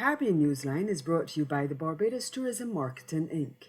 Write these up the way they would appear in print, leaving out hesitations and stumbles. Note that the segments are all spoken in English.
Caribbean Newsline is brought to you by the Barbados Tourism Marketing Inc.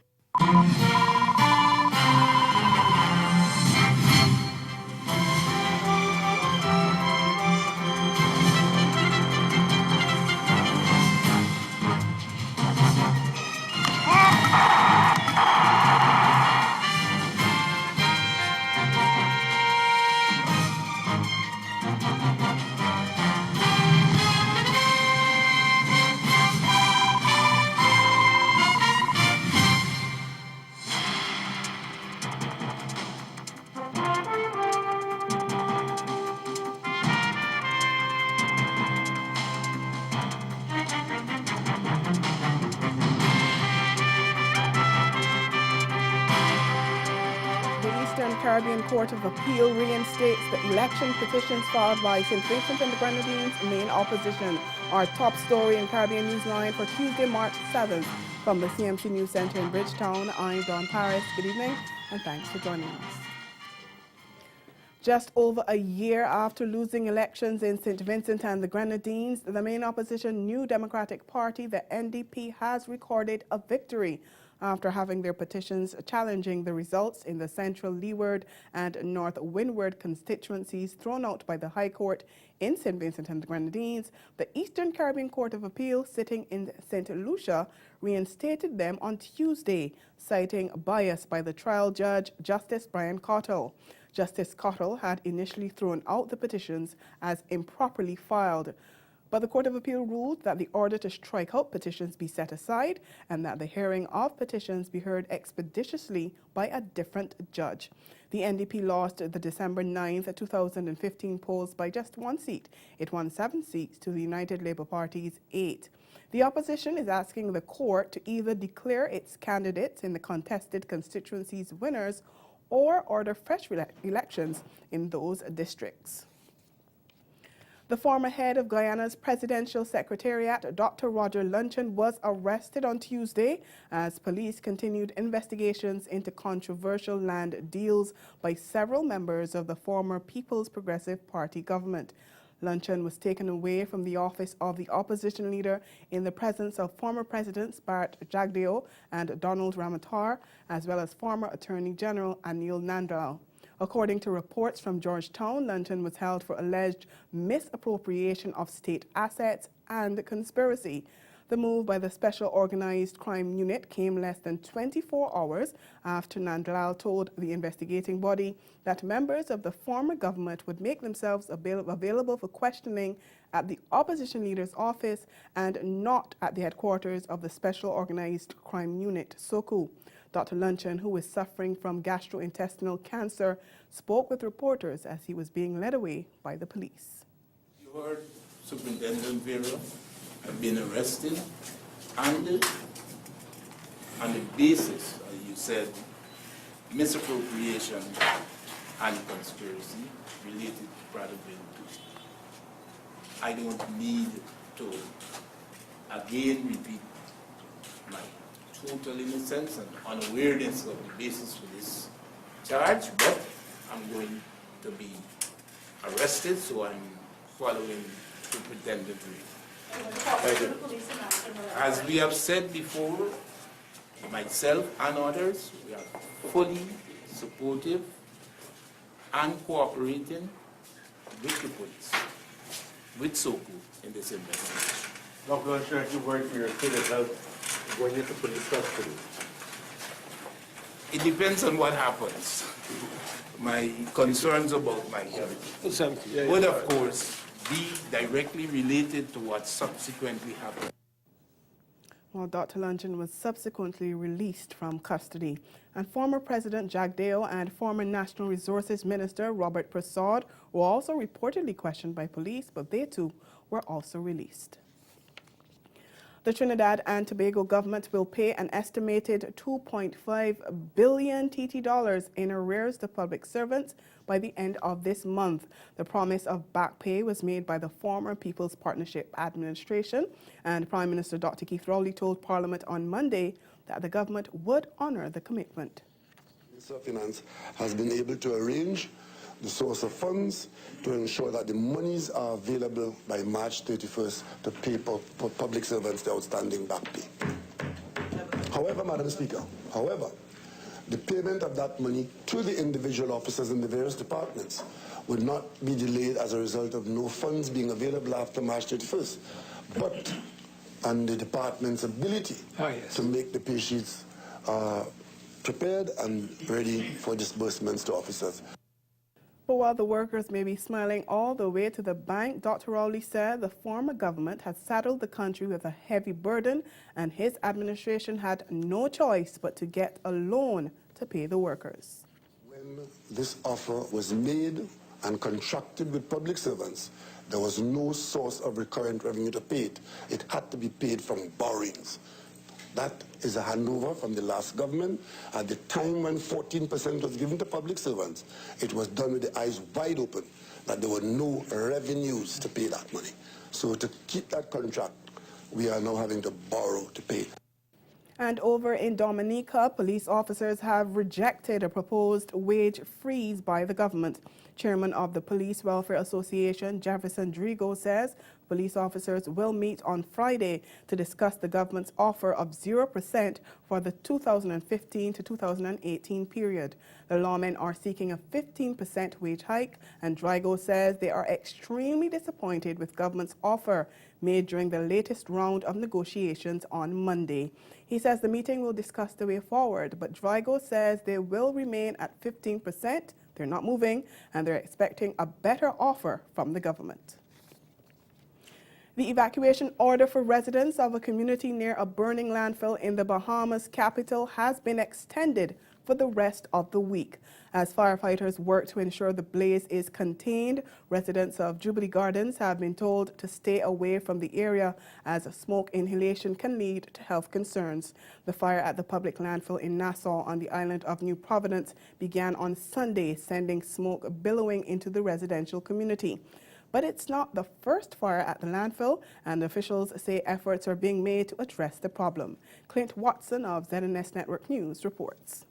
Caribbean Court of Appeal reinstates the election petitions filed by St. Vincent and the Grenadines' main opposition. Our top story in Caribbean Newsline for Tuesday, March 7th. From the CMC News Centre in Bridgetown, I'm Dawn Paris. Good evening and thanks for joining us. Just over a year after losing elections in St. Vincent and the Grenadines, the main opposition New Democratic Party, the NDP, has recorded a victory after having their petitions challenging the results in the Central Leeward and North Windward constituencies thrown out by the High Court in St. Vincent and the Grenadines. The Eastern Caribbean Court of Appeal, sitting in St. Lucia, reinstated them on Tuesday, citing bias by the trial judge, Justice Brian Cottle. Justice Cottle had initially thrown out the petitions as improperly filed, but the Court of Appeal ruled that the order to strike out petitions be set aside and that the hearing of petitions be heard expeditiously by a different judge. The NDP lost the December 9th, 2015 polls by just one seat. It won 7 seats to the United Labour Party's 8. The opposition is asking the court to either declare its candidates in the contested constituencies winners or order fresh elections in those districts. The former head of Guyana's Presidential Secretariat, Dr. Roger Luncheon, was arrested on Tuesday as police continued investigations into controversial land deals by several members of the former People's Progressive Party government. Luncheon was taken away from the office of the opposition leader in the presence of former Presidents Bart Jagdeo and Donald Ramotar, as well as former Attorney General Anil Nandlal. According to reports from Georgetown, Luncheon was held for alleged misappropriation of state assets and conspiracy. The move by the Special Organized Crime Unit came less than 24 hours after Nandlal told the investigating body that members of the former government would make themselves available for questioning at the opposition leader's office and not at the headquarters of the Special Organized Crime Unit, SOCU. Dr. Luncheon, who is suffering from gastrointestinal cancer, spoke with reporters as he was being led away by the police. You heard Superintendent Vera have been arrested and on the basis, as you said, misappropriation and conspiracy related to Praderville. I don't need to again repeat my total innocence and unawareness of the basis for this charge, but I'm going to be arrested, so I'm following Superintendent Reid. As we have said before, myself and others, we are fully supportive and cooperating with the police, with SOCU in this investigation. Dr. Luncheon, you worry for your kid's health going into police custody? It depends on what happens. My concerns about my health would, of course, be directly related to what subsequently happened. Well, Dr. Luncheon was subsequently released from custody. And former President Jagdeo and former National Resources Minister Robert Prasad were also reportedly questioned by police, but they too were also released. The Trinidad and Tobago government will pay an estimated 2.5 billion TT dollars in arrears to public servants by the end of this month. The promise of back pay was made by the former People's Partnership Administration, and Prime Minister Dr. Keith Rowley told Parliament on Monday that the government would honour the commitment. The Minister of Finance has been able to arrange the source of funds to ensure that the monies are available by March 31st to pay public servants the outstanding back pay. However, Madam Speaker, the payment of that money to the individual officers in the various departments would not be delayed as a result of no funds being available after March 31st, but on the department's ability to make the pay sheets prepared and ready for disbursements to officers. But while the workers may be smiling all the way to the bank, Dr. Rowley said the former government had saddled the country with a heavy burden and his administration had no choice but to get a loan to pay the workers. When this offer was made and contracted with public servants, there was no source of recurrent revenue to pay it. It had to be paid from borrowings. That is a handover from the last government. At the time when 14% was given to public servants, it was done with the eyes wide open that there were no revenues to pay that money. So to keep that contract, we are now having to borrow to pay. And over in Dominica, police officers have rejected a proposed wage freeze by the government. Chairman of the Police Welfare Association, Jefferson Drigo, says police officers will meet on Friday to discuss the government's offer of 0% for the 2015 to 2018 period. The lawmen are seeking a 15% wage hike, and Drigo says they are extremely disappointed with government's offer made during the latest round of negotiations on Monday. He says the meeting will discuss the way forward, but Drigo says they will remain at 15%. They're not moving, and they're expecting a better offer from the government. The evacuation order for residents of a community near a burning landfill in the Bahamas capital has been extended for the rest of the week. As firefighters work to ensure the blaze is contained, residents of Jubilee Gardens have been told to stay away from the area as smoke inhalation can lead to health concerns. The fire at the public landfill in Nassau on the island of New Providence began on Sunday, sending smoke billowing into the residential community. But it's not the first fire at the landfill, and officials say efforts are being made to address the problem. Clint Watson of ZNS Network News reports.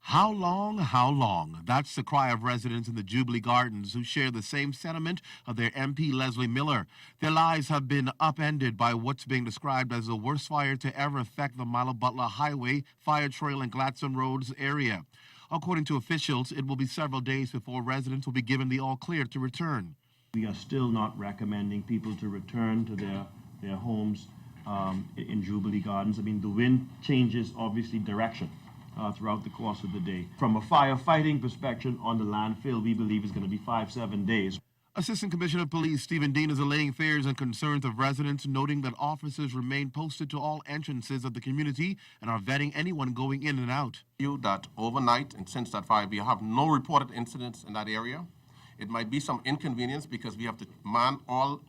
How long, how long? That's the cry of residents in the Jubilee Gardens who share the same sentiment of their MP Leslie Miller. Their lives have been upended by what's being described as the worst fire to ever affect the Milo Butler Highway, Fire Trail and Gladstone Roads area. According to officials, it will be several days before residents will be given the all-clear to return. We are still not recommending people to return to their homes in Jubilee Gardens. I mean, the wind changes, obviously, direction throughout the course of the day. From a firefighting perspective on the landfill, we believe it's going to be 5-7 days. Assistant Commissioner of Police Stephen Dean is allaying fears and concerns of residents, noting that officers remain posted to all entrances of the community and are vetting anyone going in and out. That overnight and since that fire, we have no reported incidents in that area. It might be some inconvenience because we have to man all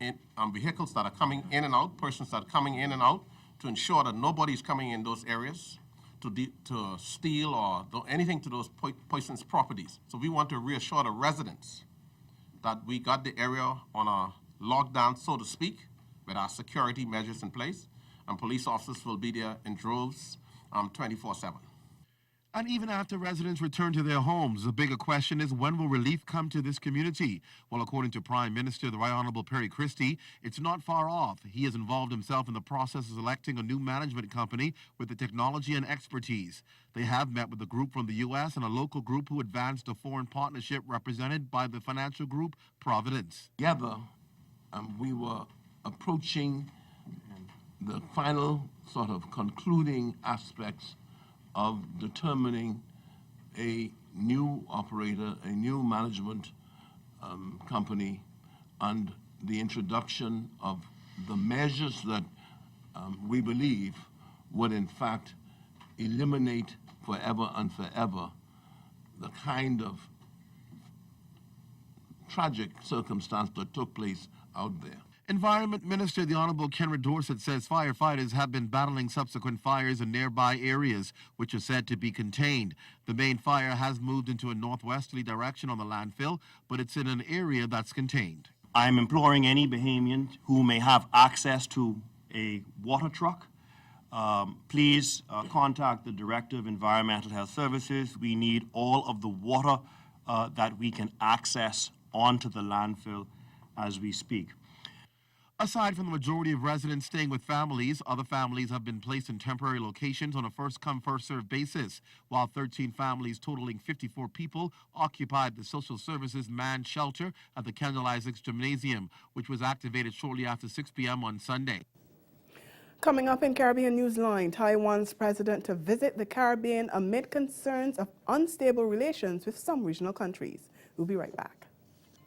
vehicles that are coming in and out, persons that are coming in and out, to ensure that nobody's coming in those areas to steal or do anything to those poisonous properties. So we want to reassure the residents that we got the area on a lockdown, so to speak, with our security measures in place, and police officers will be there in droves 24/7. And even after residents return to their homes, the bigger question is, when will relief come to this community? Well, according to Prime Minister, the Right Honourable Perry Christie, it's not far off. He has involved himself in the process of selecting a new management company with the technology and expertise. They have met with a group from the U.S. and a local group who advanced a foreign partnership represented by the financial group Providence. Together, we were approaching the final sort of concluding aspects of determining a new operator, a new management company, and the introduction of the measures that we believe would in fact eliminate forever and forever the kind of tragic circumstance that took place out there. Environment Minister, the Honourable Kenred Dorset, says firefighters have been battling subsequent fires in nearby areas, which are said to be contained. The main fire has moved into a northwesterly direction on the landfill, but it's in an area that's contained. I'm imploring any Bahamian who may have access to a water truck, please contact the Director of Environmental Health Services. We need all of the water that we can access onto the landfill as we speak. Aside from the majority of residents staying with families, other families have been placed in temporary locations on a first-come, first-served basis, while 13 families totaling 54 people occupied the social services manned shelter at the Kendall Isaacs Gymnasium, which was activated shortly after 6 p.m. on Sunday. Coming up in Caribbean Newsline, Taiwan's president to visit the Caribbean amid concerns of unstable relations with some regional countries. We'll be right back.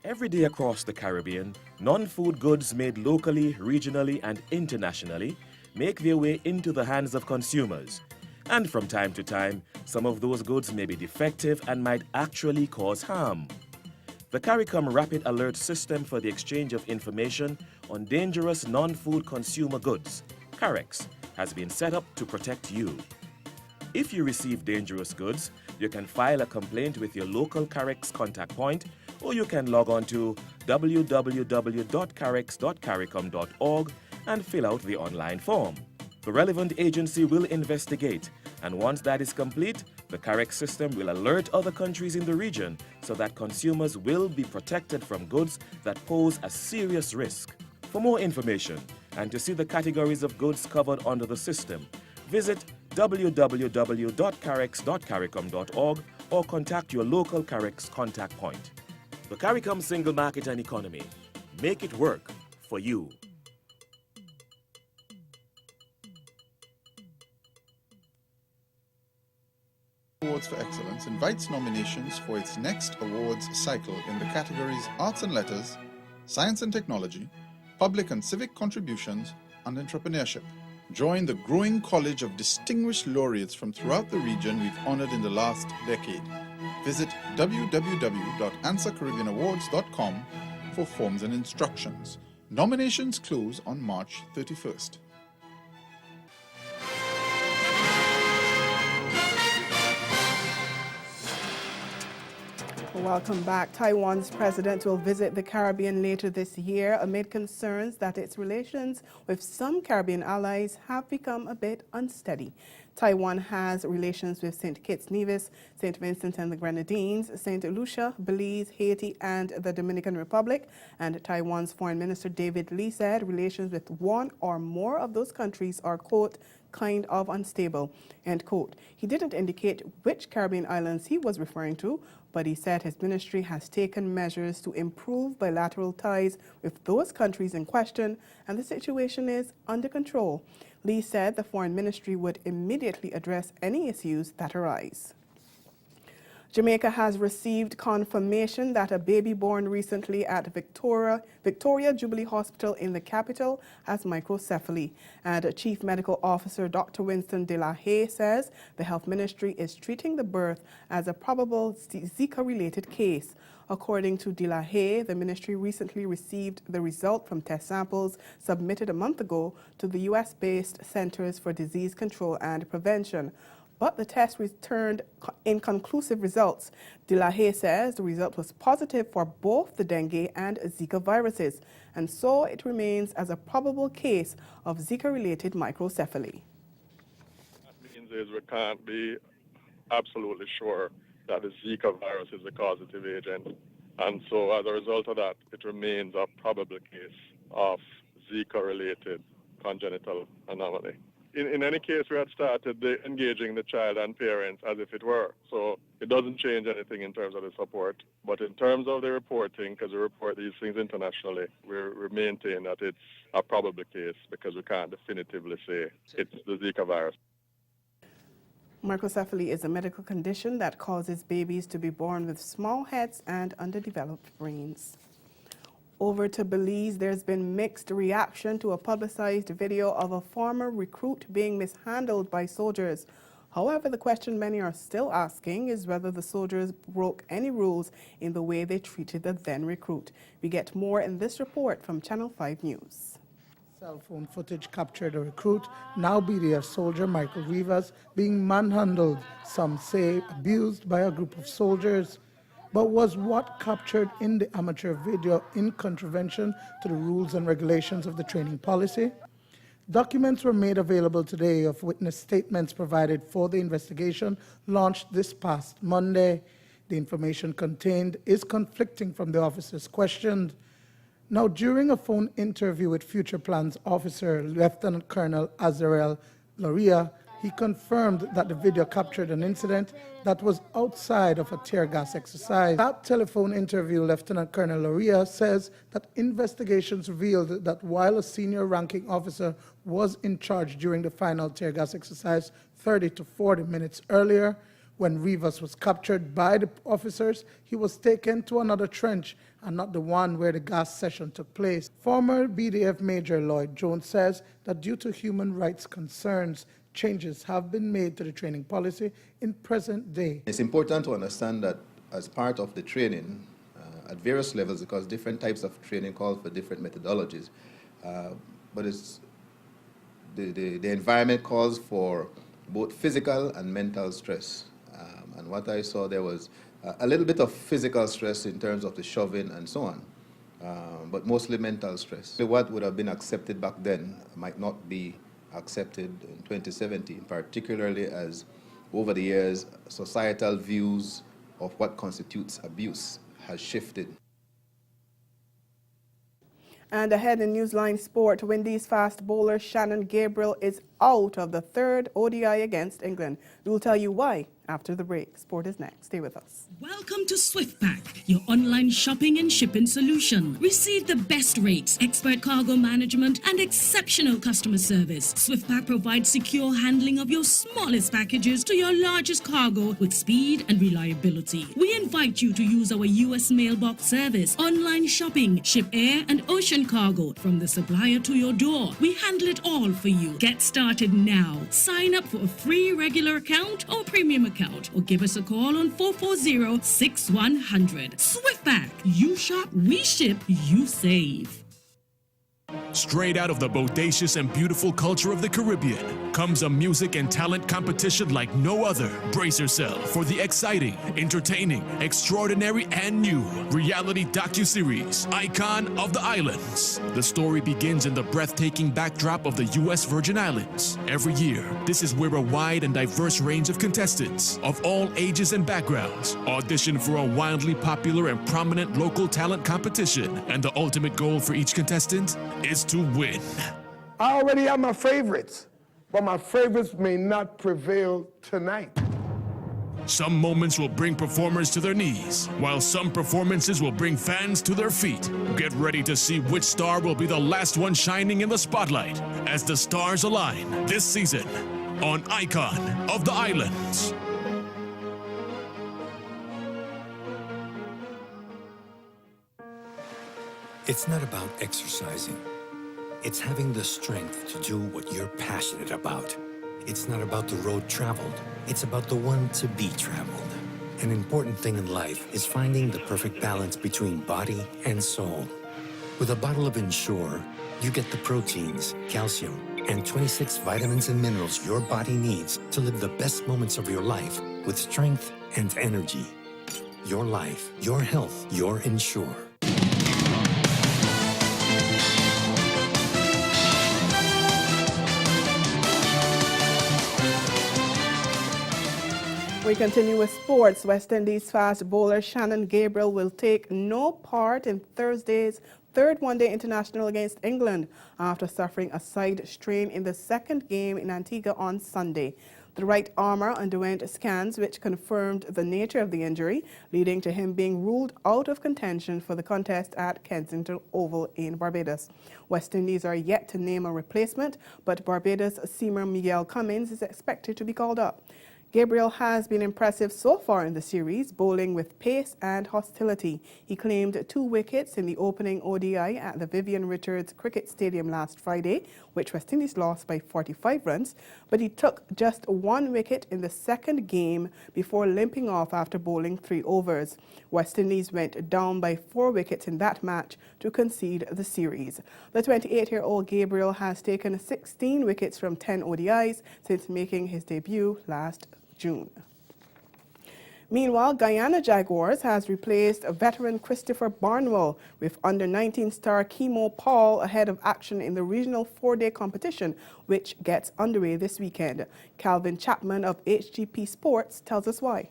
Every day across the Caribbean, non-food goods made locally, regionally, and internationally make their way into the hands of consumers. And from time to time, some of those goods may be defective and might actually cause harm. The CARICOM Rapid Alert System for the Exchange of Information on Dangerous Non-Food Consumer Goods, CAREX, has been set up to protect you. If you receive dangerous goods, you can file a complaint with your local CAREX contact point, or you can log on to www.carex.caricom.org and fill out the online form. The relevant agency will investigate, and once that is complete, the CAREX system will alert other countries in the region so that consumers will be protected from goods that pose a serious risk. For more information and to see the categories of goods covered under the system, visit www.carex.caricom.org or contact your local CAREX contact point. The CARICOM Single Market and Economy. Make it work for you. Awards for Excellence invites nominations for its next awards cycle in the categories Arts and Letters, Science and Technology, Public and Civic Contributions, and Entrepreneurship. Join the growing college of distinguished laureates from throughout the region we've honored in the last decade. Visit www.answercaribbeanawards.com for forms and instructions. Nominations close on March 31st. Welcome back. Taiwan's president will visit the Caribbean later this year amid concerns that its relations with some Caribbean allies have become a bit unsteady. Taiwan has relations with St. Kitts Nevis, St. Vincent and the Grenadines, St. Lucia, Belize, Haiti, and the Dominican Republic. And Taiwan's Foreign Minister David Lee said relations with one or more of those countries are, quote, kind of unstable, end quote. He didn't indicate which Caribbean islands he was referring to, but he said his ministry has taken measures to improve bilateral ties with those countries in question, and the situation is under control. Lee said the foreign ministry would immediately address any issues that arise. Jamaica has received confirmation that a baby born recently at Victoria Jubilee Hospital in the capital has microcephaly. And Chief Medical Officer Dr. Winston De La Haye says the health ministry is treating the birth as a probable Zika-related case. According to De La Haye, the ministry recently received the result from test samples submitted a month ago to the U.S.-based Centers for Disease Control and Prevention. But the test returned inconclusive results. De La Haye says the result was positive for both the dengue and Zika viruses, and so it remains as a probable case of Zika-related microcephaly. That means is we can't be absolutely sure that the Zika virus is the causative agent, and so as a result of that, it remains a probable case of Zika-related congenital anomaly. In any case, we had started engaging the child and parents as if it were. So it doesn't change anything in terms of the support. But in terms of the reporting, because we report these things internationally, we maintain that it's a probable case because we can't definitively say it's the Zika virus. Microcephaly is a medical condition that causes babies to be born with small heads and underdeveloped brains. Over to Belize, there's been mixed reaction to a publicized video of a former recruit being mishandled by soldiers. However, the question many are still asking is whether the soldiers broke any rules in the way they treated the then recruit. We get more in this report from Channel 5 News. Cell phone footage captured a recruit, now BDF soldier Michael Rivas, being manhandled, some say abused by a group of soldiers. But was what captured in the amateur video in contravention to the rules and regulations of the training policy? Documents were made available today of witness statements provided for the investigation launched this past Monday. The information contained is conflicting from the officers questioned. Now, during a phone interview with Future Plans officer Lieutenant Colonel Azarel Loria, he confirmed that the video captured an incident that was outside of a tear gas exercise. That telephone interview, Lieutenant Colonel Loria says that investigations revealed that while a senior ranking officer was in charge during the final tear gas exercise 30 to 40 minutes earlier, when Rivas was captured by the officers, he was taken to another trench and not the one where the gas session took place. Former BDF Major Lloyd Jones says that due to human rights concerns, changes have been made to the training policy in present day. It's important to understand that as part of the training at various levels, because different types of training call for different methodologies, but it's the environment calls for both physical and mental stress. And what I saw there was a little bit of physical stress in terms of the shoving and so on, but mostly mental stress. What would have been accepted back then might not be accepted in 2017, particularly as over the years societal views of what constitutes abuse has shifted. And ahead in Newsline Sport, Windies fast bowler Shannon Gabriel is out of the third ODI against England. We'll tell you why after the break. Sport is next. Stay with us. Welcome to SwiftPack, your online shopping and shipping solution. Receive the best rates, expert cargo management, and exceptional customer service. SwiftPack provides secure handling of your smallest packages to your largest cargo with speed and reliability. We invite you to use our U.S. mailbox service, online shopping, ship air and ocean cargo from the supplier to your door. We handle it all for you. Get started now. Sign up for a free regular account or premium account, or give us a call on 440-6100. SwiftPack. You shop, we ship, you save. Straight out of the bodacious and beautiful culture of the Caribbean comes a music and talent competition like no other. Brace yourself for the exciting, entertaining, extraordinary, and new reality docuseries, Icon of the Islands. The story begins in the breathtaking backdrop of the U.S. Virgin Islands. Every year, this is where a wide and diverse range of contestants of all ages and backgrounds audition for a wildly popular and prominent local talent competition. And the ultimate goal for each contestant is to win. I already have my favorites, but my favorites may not prevail tonight. Some moments will bring performers to their knees, while some performances will bring fans to their feet. Get ready to see which star will be the last one shining in the spotlight as the stars align this season on Icon of the Islands. It's not about exercising. It's having the strength to do what you're passionate about. It's not about the road traveled. It's about the one to be traveled. An important thing in life is finding the perfect balance between body and soul. With a bottle of Ensure, you get the proteins, calcium, and 26 vitamins and minerals your body needs to live the best moments of your life with strength and energy. Your life, your health, your Ensure. We continue with sports. West Indies fast bowler Shannon Gabriel will take no part in Thursday's third one-day international against England after suffering a side strain in the second game in Antigua on Sunday. The right armour underwent scans which confirmed the nature of the injury, leading to him being ruled out of contention for the contest at Kensington Oval in Barbados. West Indies are yet to name a replacement, but Barbados seamer Miguel Cummins is expected to be called up. Gabriel has been impressive so far in the series, bowling with pace and hostility. He claimed 2 wickets in the opening ODI at the Vivian Richards Cricket Stadium last Friday, which West Indies lost by 45 runs, but he took just 1 wicket in the second game before limping off after bowling 3 overs. West Indies went down by 4 wickets in that match to concede the series. The 28-year-old Gabriel has taken 16 wickets from 10 ODIs since making his debut last June. Meanwhile, Guyana Jaguars has replaced veteran Christopher Barnwell with under-19 star Kimo Paul ahead of action in the regional 4-day competition, which gets underway this weekend. Calvin Chapman of HGP Sports tells us why.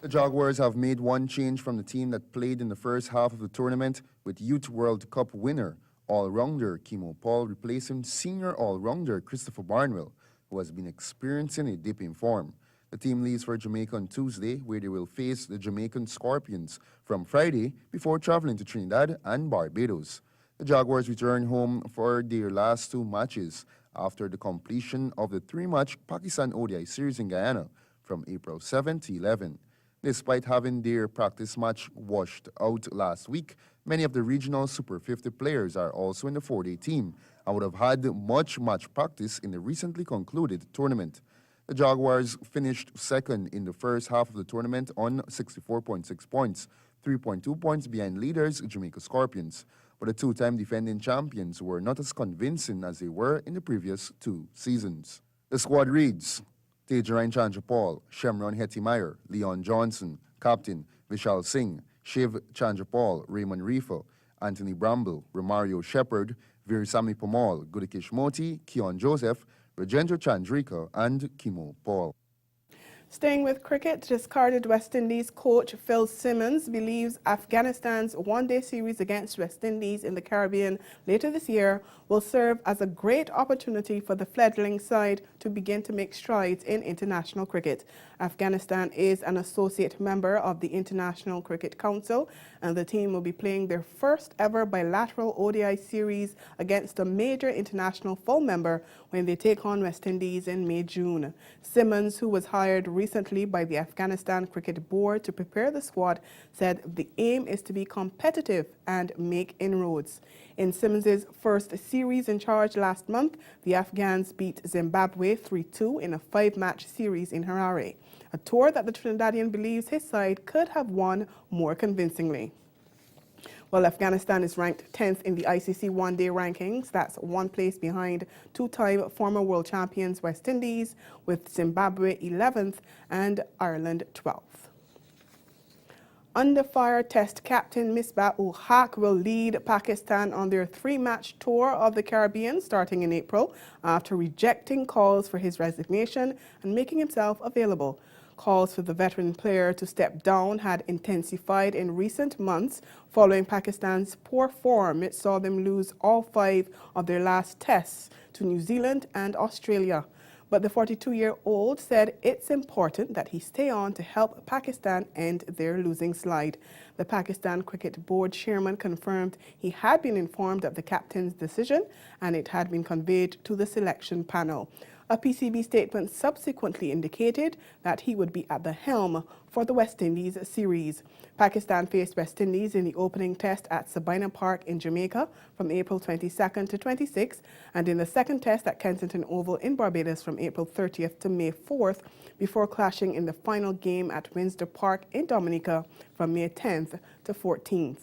The Jaguars have made one change from the team that played in the first half of the tournament, with Youth World Cup winner all-rounder Kimo Paul replacing senior all-rounder Christopher Barnwell, who has been experiencing a dip in form. The team leaves for Jamaica on Tuesday, where they will face the Jamaican Scorpions from Friday before traveling to Trinidad and Barbados. The Jaguars return home for their last two matches after the completion of the three-match Pakistan ODI series in Guyana from April 7 to 11. Despite having their practice match washed out last week, many of the regional Super 50 players are also in the 4-day team and would have had much match practice in the recently concluded tournament. The Jaguars finished second in the first half of the tournament on 64.6 points, 3.2 points behind leaders Jamaica Scorpions, but the two-time defending champions were not as convincing as they were in the previous two seasons. The squad reads: Tejaran Chandrapal, Shemron Hetty-Meyer, Leon Johnson, Captain Vishal Singh, Shiv Chandrapal, Raymond Reefer, Anthony Bramble, Romario Shepherd, Virisami Pamal, Gudikish Moti, Keon Joseph, Rajendra Chandrika, and Kimo Paul. Staying with cricket, discarded West Indies coach Phil Simmons believes Afghanistan's one-day series against West Indies in the Caribbean later this year will serve as a great opportunity for the fledgling side to begin to make strides in international cricket. Afghanistan is an associate member of the International Cricket Council, and the team will be playing their first ever bilateral ODI series against a major international full member when they take on West Indies in May-June. Simmons, who was hired recently by the Afghanistan Cricket Board to prepare the squad, said the aim is to be competitive and make inroads. In Simmons' first series in charge last month, the Afghans beat Zimbabwe 3-2 in a 5-match series in Harare, a tour that the Trinidadian believes his side could have won more convincingly. Well, Afghanistan is ranked 10th in the ICC one-day rankings. That's one place behind two-time former world champions West Indies, with Zimbabwe 11th and Ireland 12th. Under fire Test captain Misbah-ul Haq will lead Pakistan on their 3-match tour of the Caribbean starting in April after rejecting calls for his resignation and making himself available. Calls for the veteran player to step down had intensified in recent months following Pakistan's poor form. It saw them lose all 5 of their last tests to New Zealand and Australia. But the 42-year-old said it's important that he stay on to help Pakistan end their losing slide. The Pakistan Cricket Board chairman confirmed he had been informed of the captain's decision and it had been conveyed to the selection panel. A PCB statement subsequently indicated that he would be at the helm for the West Indies series. Pakistan faced West Indies in the opening test at Sabina Park in Jamaica from April 22nd to 26th, and in the second test at Kensington Oval in Barbados from April 30th to May 4th, before clashing in the final game at Windsor Park in Dominica from May 10th to 14th.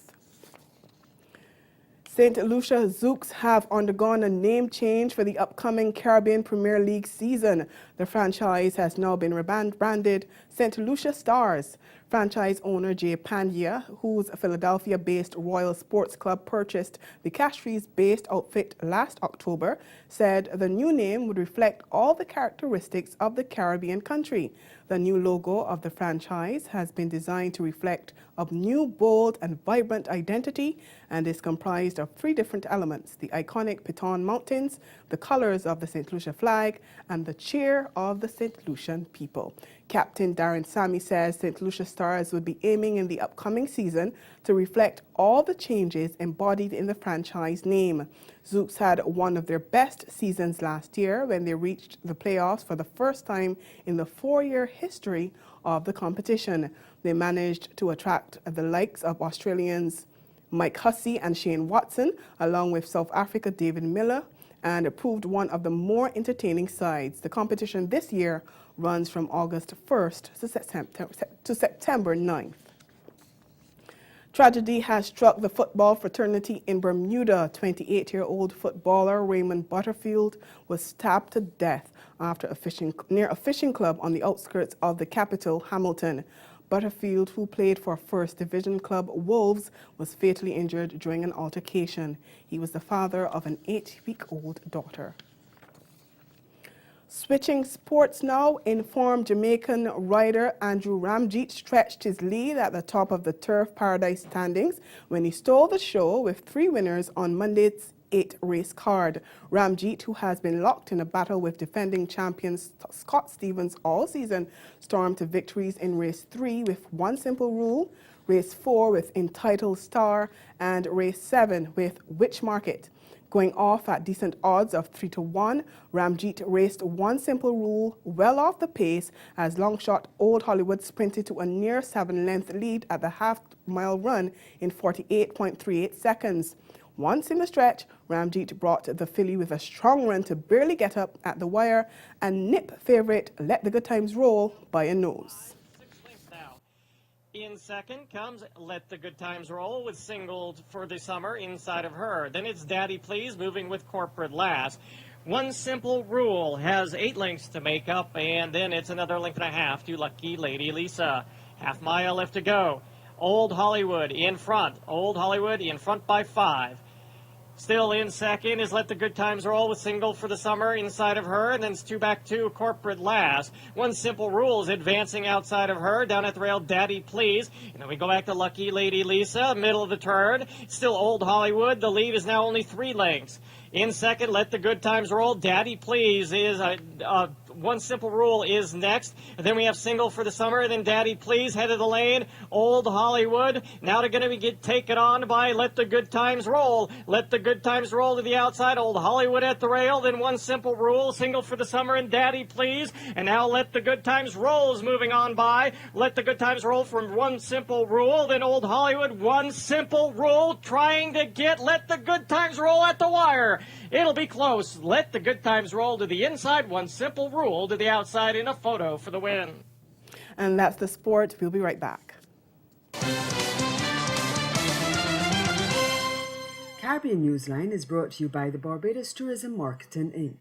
St. Lucia Zouks have undergone a name change for the upcoming Caribbean Premier League season. The franchise has now been rebranded St. Lucia Stars. Franchise owner Jay Pandya, whose Philadelphia-based Royal Sports Club purchased the Castries-based outfit last October, said the new name would reflect all the characteristics of the Caribbean country. The new logo of the franchise has been designed to reflect a new, bold and vibrant identity and is comprised of 3 different elements: the iconic Piton Mountains, the colors of the St. Lucia flag, and the cheer of the St. Lucian people. Captain Darren Sammy says St. Lucia Stars would be aiming in the upcoming season to reflect all the changes embodied in the franchise name. Zouks had one of their best seasons last year when they reached the playoffs for the first time in the 4-year history of the competition. They managed to attract the likes of Australians Mike Hussey and Shane Watson, along with South Africa David Miller, and proved one of the more entertaining sides. The competition this year runs from August 1st to September 9th. Tragedy has struck the football fraternity in Bermuda. 28-year-old footballer Raymond Butterfield was stabbed to death after near a fishing club on the outskirts of the capital, Hamilton. Butterfield, who played for First Division club Wolves, was fatally injured during an altercation. He was the father of an 8-week-old daughter. Switching sports now, informed Jamaican rider Andrew Ramjeet stretched his lead at the top of the Turf Paradise standings when he stole the show with 3 winners on Monday's 8-race card. Ramjeet, who has been locked in a battle with defending champion Scott Stevens all season, stormed to victories in race 3 with One Simple Rule, race 4 with Entitled Star, and race 7 with Witch Market. Going off at decent odds of 3-1, Ramjeet raced One Simple Rule well off the pace as longshot Old Hollywood sprinted to a near 7-length lead at the half-mile run in 48.38 seconds. Once in the stretch, Ramjeet brought the filly with a strong run to barely get up at the wire and nip favourite Let the Good Times Roll by a nose. In second comes Let the Good Times Roll with Singled for the Summer inside of her. Then it's Daddy Please moving with Corporate last. One Simple Rule has 8 lengths to make up, and then it's another 1.5 lengths to Lucky Lady Lisa. Half mile left to go. Old Hollywood in front. Old Hollywood in front by 5. Still in second is Let the Good Times Roll with Single for the Summer inside of her, and then it's 2 back 2, Corporate last. One Simple Rule is advancing outside of her, down at the rail, Daddy Please. And then we go back to Lucky Lady Lisa, middle of the turn. Still Old Hollywood, the lead is now only 3 lengths. In second, Let the Good Times Roll, Daddy Please is One Simple Rule is next. And then we have Single for the Summer, and then Daddy Please, head of the lane, Old Hollywood. Now they're going to get taken on by Let the Good Times Roll. Let the Good Times Roll to the outside, Old Hollywood at the rail, then One Simple Rule, Single for the Summer, and Daddy Please. And now Let the Good Times Roll is moving on by. Let the Good Times Roll from One Simple Rule, then Old Hollywood, One Simple Rule, trying to get Let the Good Times Roll at the wire. It'll be close. Let the Good Times Roll to the inside, One Simple Rule to the outside in a photo for the win. And that's the sport. We'll be right back. Caribbean Newsline is brought to you by the Barbados Tourism Marketing Inc.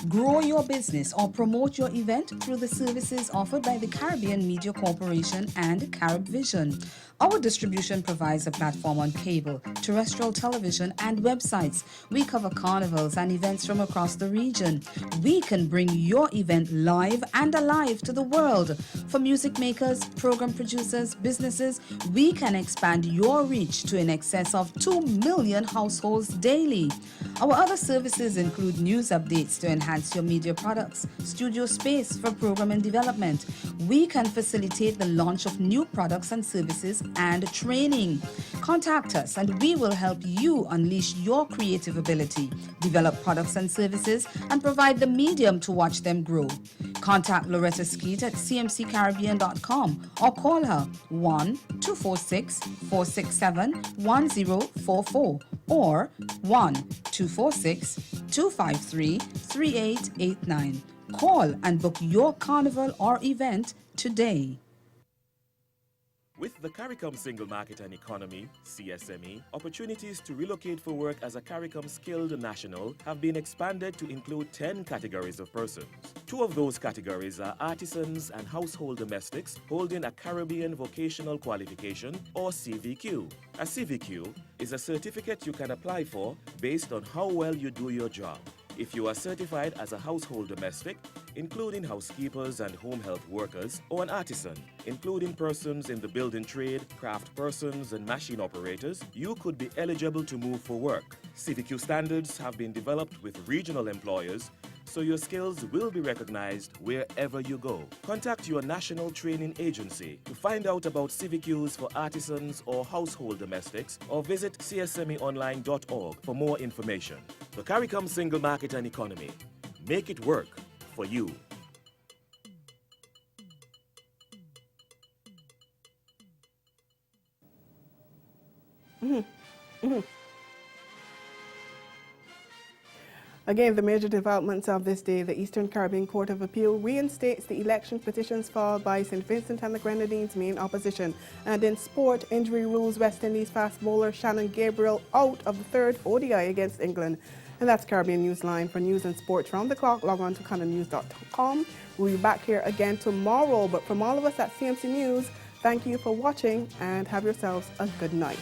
Grow your business or promote your event through the services offered by the Caribbean Media Corporation and CaribVision. Our distribution provides a platform on cable, terrestrial television, and websites. We cover carnivals and events from across the region. We can bring your event live and alive to the world. For music makers, program producers, businesses, we can expand your reach to in excess of 2 million households daily. Our other services include news updates to enhance your media products, studio space for program and development. We can facilitate the launch of new products and services and training. Contact us and we will help you unleash your creative ability, develop products and services, and provide the medium to watch them grow. Contact Loretta Skeet at cmccaribbean.com or call her 1-246-467-1044 or 1-246-253-3889. Call and book your carnival or event today. With the CARICOM Single Market and Economy, CSME, opportunities to relocate for work as a CARICOM skilled national have been expanded to include 10 categories of persons. 2 of those categories are artisans and household domestics holding a Caribbean Vocational Qualification or CVQ. A CVQ is a certificate you can apply for based on how well you do your job. If you are certified as a household domestic, including housekeepers and home health workers, or an artisan, including persons in the building trade, craft persons, and machine operators, you could be eligible to move for work. CVQ standards have been developed with regional employers, so your skills will be recognized wherever you go. Contact your national training agency to find out about CVQs for artisans or household domestics, or visit csmeonline.org for more information. The CARICOM Single Market and Economy. Make it work for you. Again, the major developments of this day: the Eastern Caribbean Court of Appeal reinstates the election petitions filed by St. Vincent and the Grenadines' main opposition. And in sport, injury rules West Indies fast bowler Shannon Gabriel out of the 3rd ODI against England. And that's Caribbean Newsline. For news and sports round the clock, log on to CanadaNews.com. We'll be back here again tomorrow. But from all of us at CMC News, thank you for watching and have yourselves a good night.